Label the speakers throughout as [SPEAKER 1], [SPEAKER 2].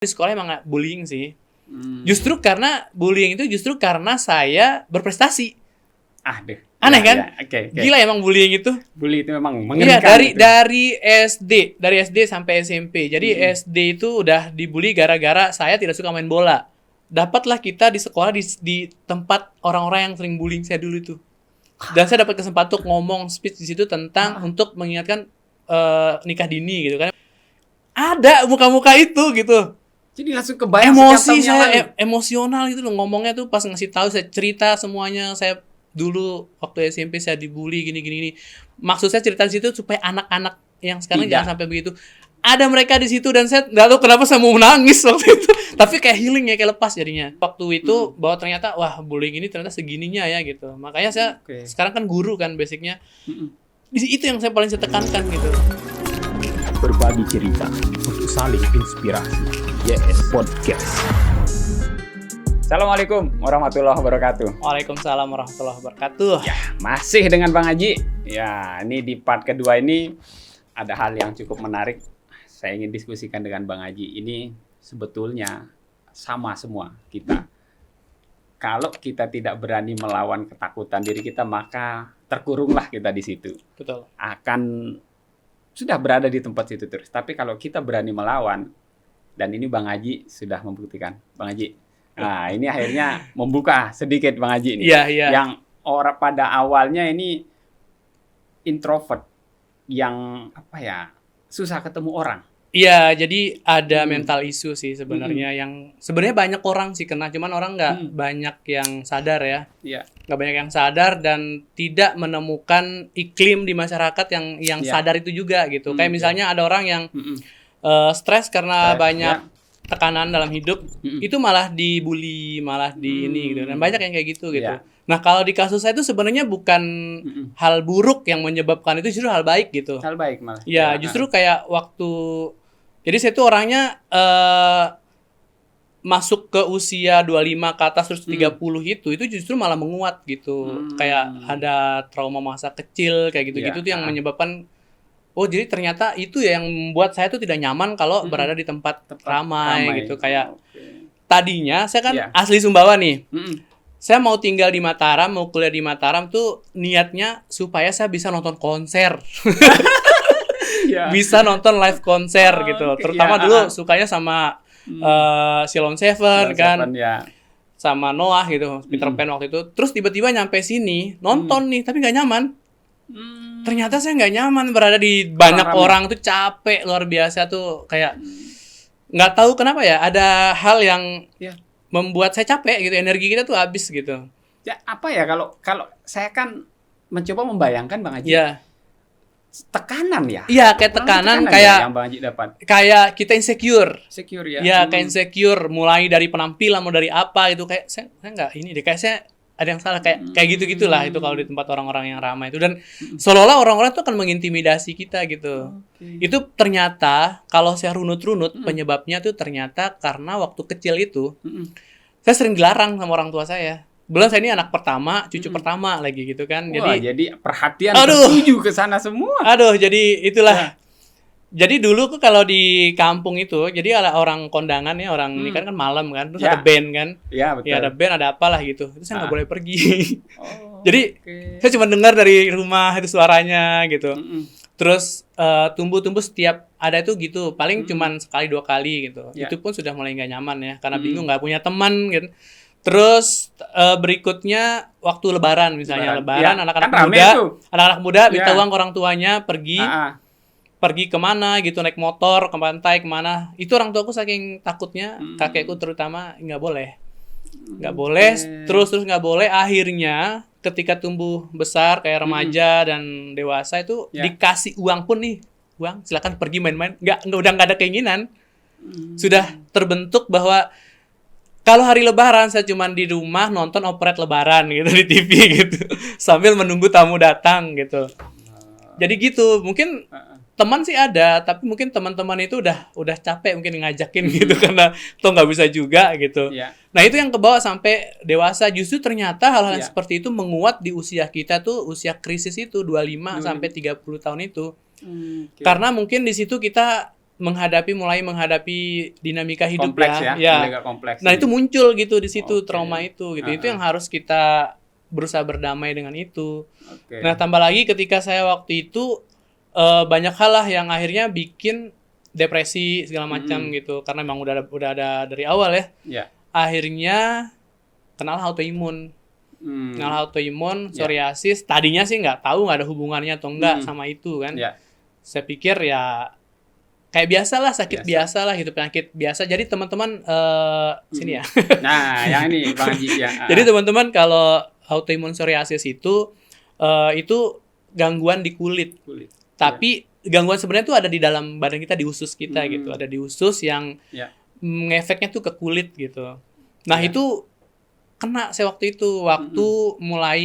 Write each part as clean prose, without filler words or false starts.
[SPEAKER 1] Di sekolah emang nggak bullying sih. Justru karena bullying itu justru karena saya berprestasi. Aneh kan?
[SPEAKER 2] Ya, okay.
[SPEAKER 1] Gila emang bullying itu.
[SPEAKER 2] Bully itu memang
[SPEAKER 1] Iya,
[SPEAKER 2] mengerikan.
[SPEAKER 1] dari SD sampai SMP. Jadi SD itu udah dibully gara-gara saya tidak suka main bola. Dapatlah kita di sekolah di tempat orang-orang yang sering bullying saya dulu itu. Dan saya dapat kesempatan untuk ngomong speech di situ tentang untuk mengingatkan nikah dini gitu kan. Ada muka-muka itu gitu.
[SPEAKER 2] Jadi langsung kebayang
[SPEAKER 1] Emosi saya emosional gitu loh ngomongnya tuh pas ngasih tahu saya cerita semuanya. Saya dulu waktu SMP saya dibully gini. Maksud saya cerita di situ supaya anak-anak yang sekarang jangan sampai begitu. Ada mereka di situ dan saya nggak tahu kenapa saya mau menangis waktu itu. Tapi kayak healing ya, kayak lepas jadinya. Waktu itu bahwa ternyata wah bullying ini ternyata segininya ya gitu. Makanya saya sekarang kan guru kan basicnya. Itu yang saya paling saya tekankan gitu.
[SPEAKER 3] Berbagi cerita untuk saling inspirasi. YS Podcast.
[SPEAKER 2] Assalamualaikum warahmatullahi wabarakatuh.
[SPEAKER 1] Waalaikumsalam warahmatullahi wabarakatuh.
[SPEAKER 2] Ya, masih dengan Bang Haji. Ya, ini di part kedua ini ada hal yang cukup menarik. Saya ingin diskusikan dengan Bang Haji. Ini sebetulnya sama semua kita. Kalau kita tidak berani melawan ketakutan diri kita, maka terkurunglah kita di situ.
[SPEAKER 1] Betul.
[SPEAKER 2] Akan sudah berada di tempat situ terus. Tapi kalau kita berani melawan, dan ini Bang Haji sudah membuktikan. Bang Haji, nah ini akhirnya membuka sedikit Bang Haji ini.
[SPEAKER 1] Iya.
[SPEAKER 2] Yang orang pada awalnya ini introvert, yang susah ketemu orang.
[SPEAKER 1] Iya, jadi ada mental issue sih sebenarnya yang sebenarnya banyak orang sih kena, cuman orang nggak banyak yang sadar ya.
[SPEAKER 2] Iya.
[SPEAKER 1] Nggak banyak yang sadar dan tidak menemukan iklim di masyarakat yang sadar itu juga gitu. Kayak misalnya ada orang yang stres karena banyak tekanan dalam hidup, itu malah dibully, malah di ini gitu. Dan banyak yang kayak gitu gitu. Nah, kalau di kasus saya itu sebenarnya bukan hal buruk yang menyebabkan itu, justru hal baik gitu.
[SPEAKER 2] Hal baik malah.
[SPEAKER 1] Ya, justru kayak waktu jadi saya tuh orangnya masuk ke usia 25 ke atas terus 30 itu justru malah menguat gitu. Kayak ada trauma masa kecil kayak gitu-gitu tuh yang menyebabkan jadi ternyata itu ya yang membuat saya tuh tidak nyaman kalau berada di tempat ramai gitu. Kayak tadinya saya kan asli Sumbawa nih. Saya mau tinggal di Mataram, mau kuliah di Mataram tuh niatnya supaya saya bisa nonton konser. Bisa nonton live konser gitu. Terutama dulu sukanya sama Sheila on 7 kan. Sama Noah gitu, Peter Pan waktu itu. Terus tiba-tiba nyampe sini, nonton nih, tapi nggak nyaman. Ternyata saya nggak nyaman berada di banyak orang tuh, capek luar biasa tuh, kayak nggak tahu kenapa ya, ada hal yang membuat saya capek gitu, energi kita tuh habis gitu.
[SPEAKER 2] Ya apa ya, kalau saya kan mencoba membayangkan Bang Haji. Tekanan ya.
[SPEAKER 1] Iya, kayak tekanan kayak
[SPEAKER 2] yang Bang Haji dapat.
[SPEAKER 1] Kayak kita insecure.
[SPEAKER 2] Secure ya.
[SPEAKER 1] Ya, kayak insecure mulai dari penampilan mau dari apa gitu, kayak saya nggak ini deh, kayak saya ada yang salah kayak gitu-gitulah itu kalau di tempat orang-orang yang ramai itu, dan seolah-olah orang-orang tuh akan mengintimidasi kita gitu. Itu ternyata kalau saya runut-runut penyebabnya tuh ternyata karena waktu kecil itu saya sering dilarang sama orang tua saya. Belum saya ini anak pertama, cucu pertama lagi gitu kan.
[SPEAKER 2] Jadi perhatian tertuju ke sana semua.
[SPEAKER 1] Jadi itulah. Jadi dulu tuh kalau di kampung itu, jadi ada orang kondangan ya, orang ini kan malam kan, terus ada band kan.
[SPEAKER 2] Iya, betul.
[SPEAKER 1] Ya ada band, ada apalah gitu. Terus saya nggak boleh pergi. Jadi saya cuma dengar dari rumah itu suaranya gitu. Terus tumbuh-tumbuh setiap ada itu gitu, paling cuman sekali 2 kali gitu. Itu pun sudah mulai nggak nyaman ya, karena bingung nggak punya teman gitu. Terus berikutnya waktu lebaran misalnya, lebaran anak-anak muda minta uang ke orang tuanya pergi kemana gitu, naik motor ke pantai kemana, itu orang tuaku saking takutnya, kakekku terutama nggak boleh terus nggak boleh. Akhirnya ketika tumbuh besar kayak remaja dan dewasa itu dikasih uang pun nih, uang silakan pergi main-main, udah nggak ada keinginan. Sudah terbentuk bahwa kalau hari lebaran saya cuma di rumah nonton operet lebaran gitu di TV gitu sambil menunggu tamu datang gitu. Jadi gitu, mungkin teman sih ada, tapi mungkin teman-teman itu udah capek mungkin ngajakin gitu karena toh nggak bisa juga gitu. Nah itu yang kebawa sampai dewasa. Justru ternyata hal-hal seperti itu menguat di usia kita tuh, usia krisis itu 25 sampai 30 tahun itu. Karena mungkin di situ kita mulai menghadapi dinamika hidup
[SPEAKER 2] Kompleks ya.
[SPEAKER 1] ya.
[SPEAKER 2] Agak kompleks.
[SPEAKER 1] Nah, itu muncul gitu di situ
[SPEAKER 2] Oke.
[SPEAKER 1] trauma itu gitu. Itu yang harus kita berusaha berdamai dengan itu.
[SPEAKER 2] Oke.
[SPEAKER 1] Nah, tambah lagi ketika saya waktu itu banyak hal lah yang akhirnya bikin depresi segala macam gitu karena memang udah ada dari awal ya.
[SPEAKER 2] Ya.
[SPEAKER 1] Akhirnya kenal autoimun. Kenal autoimun, psoriasis. Tadinya sih nggak ada hubungannya atau enggak sama itu kan.
[SPEAKER 2] Ya.
[SPEAKER 1] Saya pikir ya kayak biasalah, sakit biasa lah gitu, penyakit biasa. Jadi teman-teman sini ya.
[SPEAKER 2] Nah, yang ini Bang Haji ya.
[SPEAKER 1] Jadi teman-teman kalau autoimun psoriasis itu gangguan di kulit. Tapi gangguan sebenarnya itu ada di dalam badan kita, di usus kita gitu. Ada di usus yang ngefeknya tuh ke kulit gitu. Nah, itu kena saya waktu itu mulai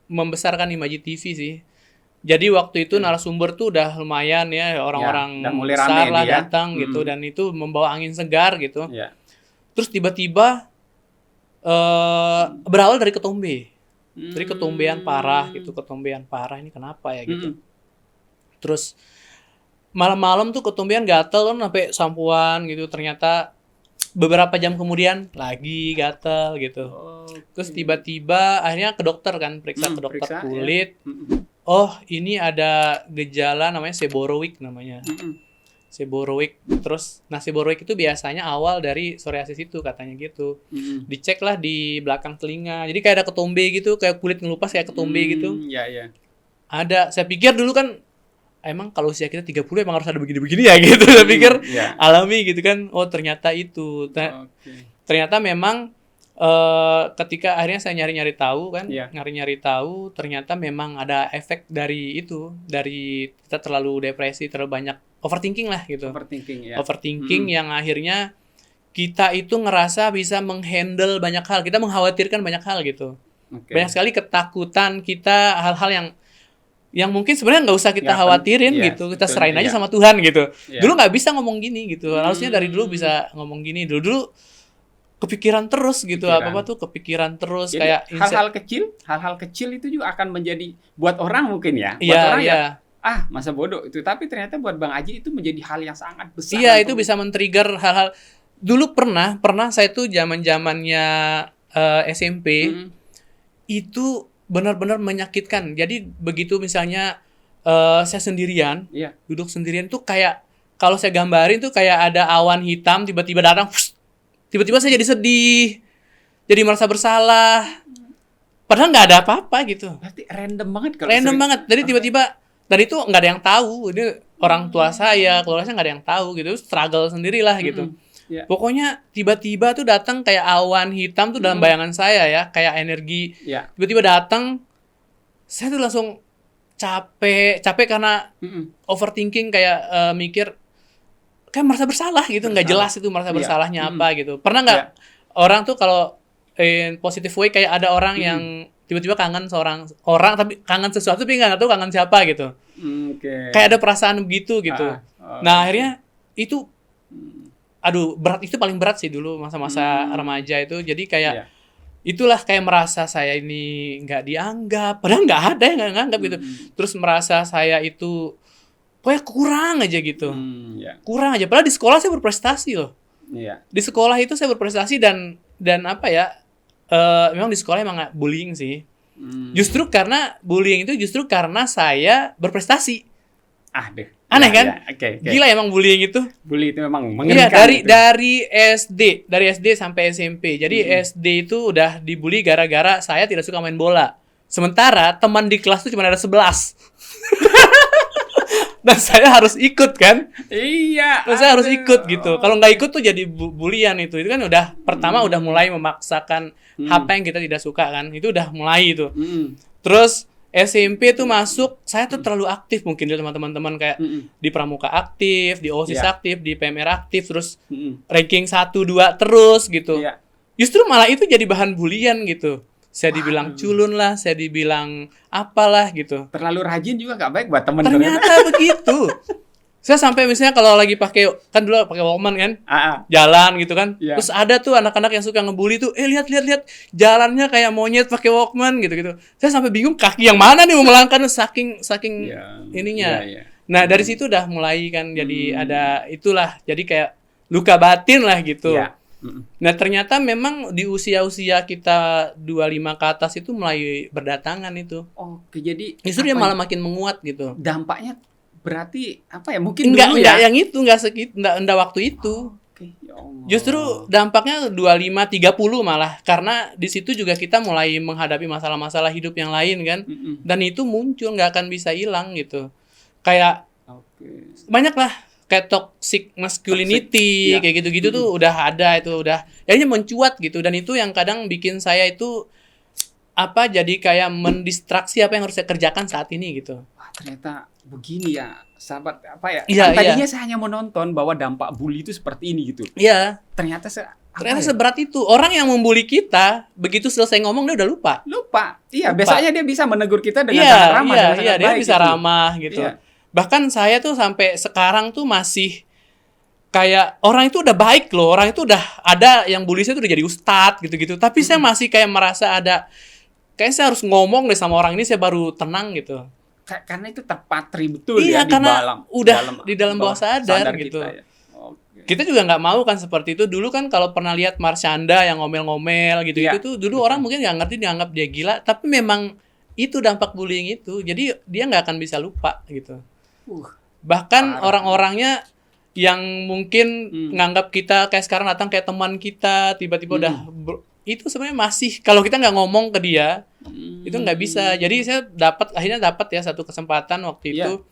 [SPEAKER 1] membesarkan Imaji TV sih. Jadi waktu itu narasumber tuh udah lumayan ya, orang-orang besar lah datang gitu, dan itu membawa angin segar gitu. Terus tiba-tiba berawal dari ketombe. Dari ketombean parah gitu, ketombean parah, ini kenapa ya gitu. Terus malam-malam tuh ketombean gatel kan sampai sampuan gitu, ternyata beberapa jam kemudian lagi gatel gitu. Terus tiba-tiba akhirnya ke dokter kan, periksa ke dokter kulit. Oh, ini ada gejala namanya seborrheic namanya. Seborrheic. Terus seborrheic itu biasanya awal dari psoriasis itu katanya gitu. Dicek lah di belakang telinga. Jadi kayak ada ketombe gitu, kayak kulit ngelupas kayak ketombe gitu.
[SPEAKER 2] Iya.
[SPEAKER 1] Ada. Saya pikir dulu kan emang kalau usia kita 30 emang harus ada begini-begini ya gitu. Saya pikir alami gitu kan. Oh, ternyata itu. Ternyata memang ketika akhirnya saya nyari-nyari tahu kan, nyari-nyari tahu ternyata memang ada efek dari itu, dari kita terlalu depresi, terlalu banyak overthinking lah gitu. Overthinking yang akhirnya kita itu ngerasa bisa menghandle banyak hal, kita mengkhawatirkan banyak hal gitu. Banyak sekali ketakutan kita, hal-hal yang mungkin sebenarnya nggak usah kita khawatirin gitu, kita serahin aja sama Tuhan gitu. Dulu nggak bisa ngomong gini gitu, harusnya dari dulu bisa ngomong gini. Dulu kepikiran terus gitu, apa-apa tuh kepikiran terus. Jadi, kayak
[SPEAKER 2] hal-hal kecil itu juga akan menjadi buat orang mungkin ya. Buat orang ya, masa bodoh itu. Tapi ternyata buat Bang Haji itu menjadi hal yang sangat besar.
[SPEAKER 1] Iya, itu bisa men-trigger hal-hal. Dulu pernah saya tuh zaman-zamannya SMP, itu benar-benar menyakitkan. Jadi begitu misalnya saya sendirian, duduk sendirian tuh kayak, kalau saya gambarin tuh kayak ada awan hitam tiba-tiba datang, tiba-tiba saya jadi sedih, jadi merasa bersalah, padahal nggak ada apa-apa gitu.
[SPEAKER 2] Berarti random banget kalau
[SPEAKER 1] random banget. Jadi tiba-tiba, dan itu nggak ada yang tahu. Ini orang tua saya, keluarga saya nggak ada yang tahu gitu, struggle sendirilah gitu. Pokoknya tiba-tiba tuh datang kayak awan hitam tuh dalam bayangan saya ya, kayak energi. Tiba-tiba datang, saya tuh langsung capek karena overthinking, kayak mikir, kayak merasa bersalah gitu, nggak jelas itu merasa bersalahnya apa gitu. Pernah nggak orang tuh kalau in positive way kayak ada orang yang tiba-tiba kangen seorang orang, tapi kangen sesuatu tapi nggak tahu kangen siapa gitu. Kayak ada perasaan begitu gitu. Nah akhirnya itu, berat, itu paling berat sih dulu masa-masa remaja itu. Jadi kayak itulah, kayak merasa saya ini nggak dianggap, padahal nggak ada yang nggak nganggap gitu. Terus merasa saya itu pokoknya kurang aja gitu. Kurang aja. Padahal di sekolah saya berprestasi loh. Di sekolah itu saya berprestasi dan apa ya, memang di sekolah emang bullying sih. Justru karena bullying itu karena saya berprestasi. Aneh kan? Gila emang bullying itu.
[SPEAKER 2] Bully itu memang mengerikan.
[SPEAKER 1] Iya, dari SD sampai SMP. Jadi SD itu udah dibully gara-gara saya tidak suka main bola. Sementara teman di kelas itu cuma ada 11. Dan saya harus ikut kan?
[SPEAKER 2] Iya.
[SPEAKER 1] Dan saya harus ikut gitu. Kalau nggak ikut tuh jadi bulian itu. Itu kan udah pertama udah mulai memaksakan apa yang kita tidak suka kan. Itu udah mulai itu. Terus SMP tuh masuk, saya tuh terlalu aktif mungkin di teman-teman kayak di Pramuka aktif, di OSIS aktif, di PMR aktif, terus ranking 1 2 terus gitu. Justru malah itu jadi bahan bulian gitu. Saya dibilang culun lah, saya dibilang apalah gitu.
[SPEAKER 2] Terlalu rajin juga nggak baik buat teman.
[SPEAKER 1] Ternyata begitu. Saya sampai misalnya kalau lagi pakai, kan dulu pakai Walkman kan, jalan gitu kan. Terus ada tuh anak-anak yang suka ngebully tuh, lihat jalannya kayak monyet pakai Walkman gitu. Saya sampai bingung kaki yang mana nih mau melangkah, saking ininya. Nah dari situ udah mulai kan jadi ada itulah, jadi kayak luka batin lah gitu.
[SPEAKER 2] Iya.
[SPEAKER 1] Nah ternyata memang di usia-usia kita 25 ke atas itu mulai berdatangan itu.
[SPEAKER 2] Oke, jadi
[SPEAKER 1] Justru dia
[SPEAKER 2] apa
[SPEAKER 1] malah makin menguat gitu.
[SPEAKER 2] dampaknya berarti apa ya? Mungkin
[SPEAKER 1] Enggak
[SPEAKER 2] dulu ya.
[SPEAKER 1] yang itu, enggak waktu itu.
[SPEAKER 2] Oke, ya Allah.
[SPEAKER 1] Justru dampaknya 25 30 malah, karena di situ juga kita mulai menghadapi masalah-masalah hidup yang lain kan. Dan itu muncul, nggak akan bisa hilang gitu. Kayak
[SPEAKER 2] Oke.
[SPEAKER 1] banyak lah kayak toxic masculinity,
[SPEAKER 2] Toxic, ya.
[SPEAKER 1] kayak gitu-gitu tuh udah ada, itu udah akhirnya mencuat gitu. Dan itu yang kadang bikin saya itu jadi kayak mendistraksi apa yang harus saya kerjakan saat ini gitu.
[SPEAKER 2] Wah, ternyata begini ya, sahabat. Apa ya?
[SPEAKER 1] Iya,
[SPEAKER 2] Tadinya saya hanya menonton bahwa dampak bully itu seperti ini gitu.
[SPEAKER 1] Iya,
[SPEAKER 2] Ternyata
[SPEAKER 1] seberat itu. Orang yang membuli kita, begitu selesai ngomong dia udah lupa.
[SPEAKER 2] lupa. Iya,
[SPEAKER 1] Lupa.
[SPEAKER 2] biasanya dia bisa menegur kita dengan sangat ramah, dengan sangat
[SPEAKER 1] dia
[SPEAKER 2] baik
[SPEAKER 1] bisa
[SPEAKER 2] gitu.
[SPEAKER 1] ramah gitu.
[SPEAKER 2] Iya.
[SPEAKER 1] Bahkan saya tuh sampai sekarang tuh masih kayak orang itu udah baik loh, orang itu udah ada yang bully saya tuh udah jadi ustadz gitu-gitu. Tapi saya masih kayak merasa ada, kayak saya harus ngomong deh sama orang ini saya baru tenang gitu.
[SPEAKER 2] Karena itu terpatri betul
[SPEAKER 1] Iya,
[SPEAKER 2] ya
[SPEAKER 1] karena udah di dalam bawah sadar gitu.
[SPEAKER 2] Kita, ya. Oke.
[SPEAKER 1] Kita juga nggak mau kan seperti itu. Dulu kan kalau pernah lihat Marsyanda yang ngomel-ngomel gitu,
[SPEAKER 2] Iya,
[SPEAKER 1] itu tuh dulu orang mungkin nggak ngerti, dianggap dia gila. Tapi memang itu dampak bullying itu. Jadi dia nggak akan bisa lupa gitu. Bahkan
[SPEAKER 2] Parah.
[SPEAKER 1] orang-orangnya yang mungkin nganggap kita kayak sekarang datang kayak teman kita, tiba-tiba udah itu sebenarnya masih, kalau kita nggak ngomong ke dia, itu nggak bisa. Jadi saya akhirnya dapat ya satu kesempatan waktu itu.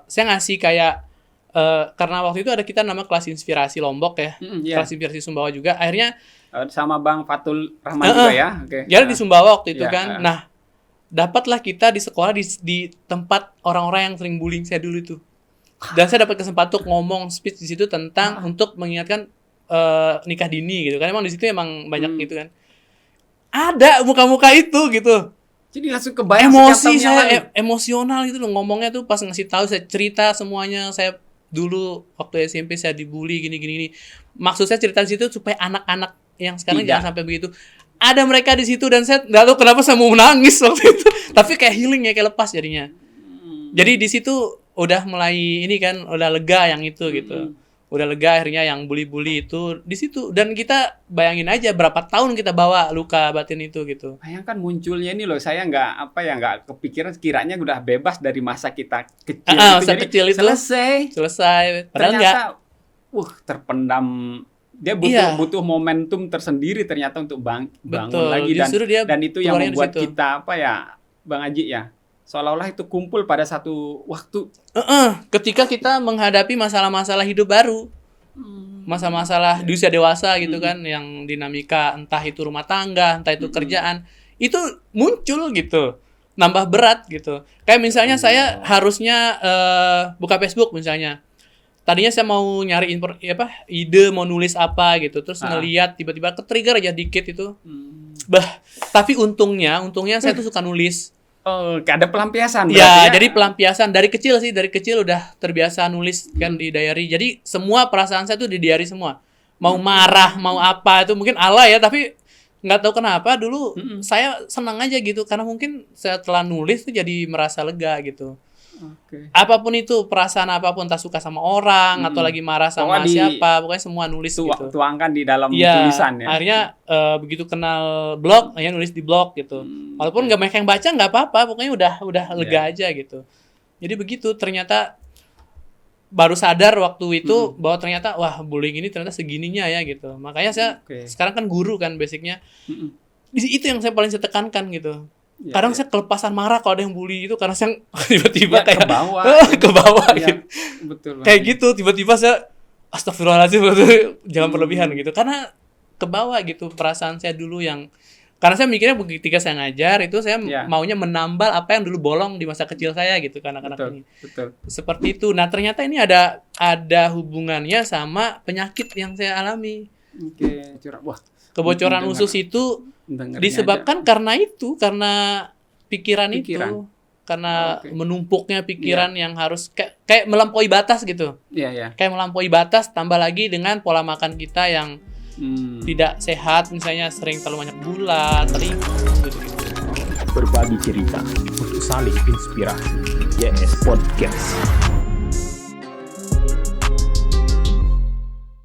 [SPEAKER 1] Saya ngasih kayak karena waktu itu ada kita nama kelas inspirasi Lombok ya, kelas inspirasi Sumbawa juga. Akhirnya
[SPEAKER 2] sama Bang Fatul Rahman juga ya. Oke.
[SPEAKER 1] jadi di Sumbawa waktu itu
[SPEAKER 2] Iya,
[SPEAKER 1] kan. Nah, dapatlah kita di sekolah di tempat orang-orang yang sering bullying saya dulu itu. Dan saya dapat kesempatan untuk ngomong speech di situ tentang untuk mengingatkan nikah dini gitu kan. Emang di situ emang banyak gitu kan. Ada muka-muka itu gitu.
[SPEAKER 2] Jadi langsung kebayang
[SPEAKER 1] Emosi
[SPEAKER 2] sekian tahun yang
[SPEAKER 1] saya
[SPEAKER 2] lalu.
[SPEAKER 1] emosional gitu loh ngomongnya tuh, pas ngasih tahu saya cerita semuanya. Saya dulu waktu SMP saya dibully gini. Maksud saya cerita di situ supaya anak-anak yang sekarang
[SPEAKER 2] Tidak.
[SPEAKER 1] jangan sampai begitu. Ada mereka di situ dan saya nggak tahu kenapa saya mau menangis waktu itu. Tapi kayak healing ya, kayak lepas jadinya. Jadi di situ udah mulai ini kan, udah lega yang itu gitu. Udah lega akhirnya yang bully-bully itu di situ. Dan kita bayangin aja berapa tahun kita bawa luka batin itu gitu.
[SPEAKER 2] Bayangkan munculnya ini loh, saya nggak kepikiran kiranya udah bebas dari masa kita kecil.
[SPEAKER 1] Masa
[SPEAKER 2] Jadi
[SPEAKER 1] kecil itu selesai. Padahal enggak.
[SPEAKER 2] Ternyata, terpendam. Dia butuh momentum tersendiri ternyata untuk bangun
[SPEAKER 1] Betul.
[SPEAKER 2] lagi,
[SPEAKER 1] Justru dia
[SPEAKER 2] dan itu yang
[SPEAKER 1] keluarnya di
[SPEAKER 2] membuat
[SPEAKER 1] situ.
[SPEAKER 2] kita Bang Aji ya, seolah-olah itu kumpul pada satu waktu.
[SPEAKER 1] Ketika kita menghadapi masalah-masalah hidup baru, masalah-masalah di usia dewasa gitu kan, yang dinamika entah itu rumah tangga, entah itu kerjaan, itu muncul gitu, nambah berat gitu. Kayak misalnya saya harusnya buka Facebook misalnya. Tadinya saya mau nyari ide mau nulis apa gitu, terus ngelihat tiba-tiba ke-trigger aja dikit itu. Tapi untungnya saya tuh suka nulis.
[SPEAKER 2] Oh, ada pelampiasan
[SPEAKER 1] Ya,
[SPEAKER 2] berarti ya.
[SPEAKER 1] jadi pelampiasan dari kecil udah terbiasa nulis kan di diary. Jadi semua perasaan saya tuh di diary semua. Mau marah, mau apa itu mungkin alay ya, tapi nggak tahu kenapa dulu saya senang aja gitu, karena mungkin setelah nulis tuh jadi merasa lega gitu.
[SPEAKER 2] Oke.
[SPEAKER 1] Apapun itu, perasaan apapun, entah suka sama orang atau lagi marah sama
[SPEAKER 2] Pokoknya
[SPEAKER 1] siapa, pokoknya semua nulis gitu.
[SPEAKER 2] Tuangkan di dalam
[SPEAKER 1] Iya,
[SPEAKER 2] tulisan ya.
[SPEAKER 1] akhirnya begitu kenal blog, ya nulis di blog gitu. Walaupun nggak banyak yang baca, nggak apa-apa, pokoknya udah lega aja gitu. Jadi begitu, ternyata baru sadar waktu itu bahwa ternyata wah bullying ini ternyata segininya ya gitu. Makanya saya sekarang kan guru kan basicnya. Itu yang saya paling saya tekankan gitu. Kadang saya kelepasan marah kalau ada yang bully itu, karena saya tiba-tiba kayak ke bawah gitu.
[SPEAKER 2] Betul.
[SPEAKER 1] Kayak gitu, tiba-tiba saya astagfirullahaladzim, jangan berlebihan gitu. Karena ke bawah gitu perasaan saya dulu yang, karena saya mikirnya ketika saya ngajar itu saya maunya menambal apa yang dulu bolong di masa kecil saya gitu ke anak-anak ini.
[SPEAKER 2] Betul.
[SPEAKER 1] Seperti itu. Nah, ternyata ini ada hubungannya sama penyakit yang saya alami.
[SPEAKER 2] Oke, wah.
[SPEAKER 1] Kebocoran usus itu disebabkan karena pikiran itu, karena menumpuknya pikiran yang harus kayak melampaui batas gitu.
[SPEAKER 2] Iya.
[SPEAKER 1] Kayak melampaui batas, tambah lagi dengan pola makan kita yang tidak sehat, misalnya sering terlalu banyak gula, terlalu gitu.
[SPEAKER 3] berbagi cerita untuk saling inspirasi. YS Podcast.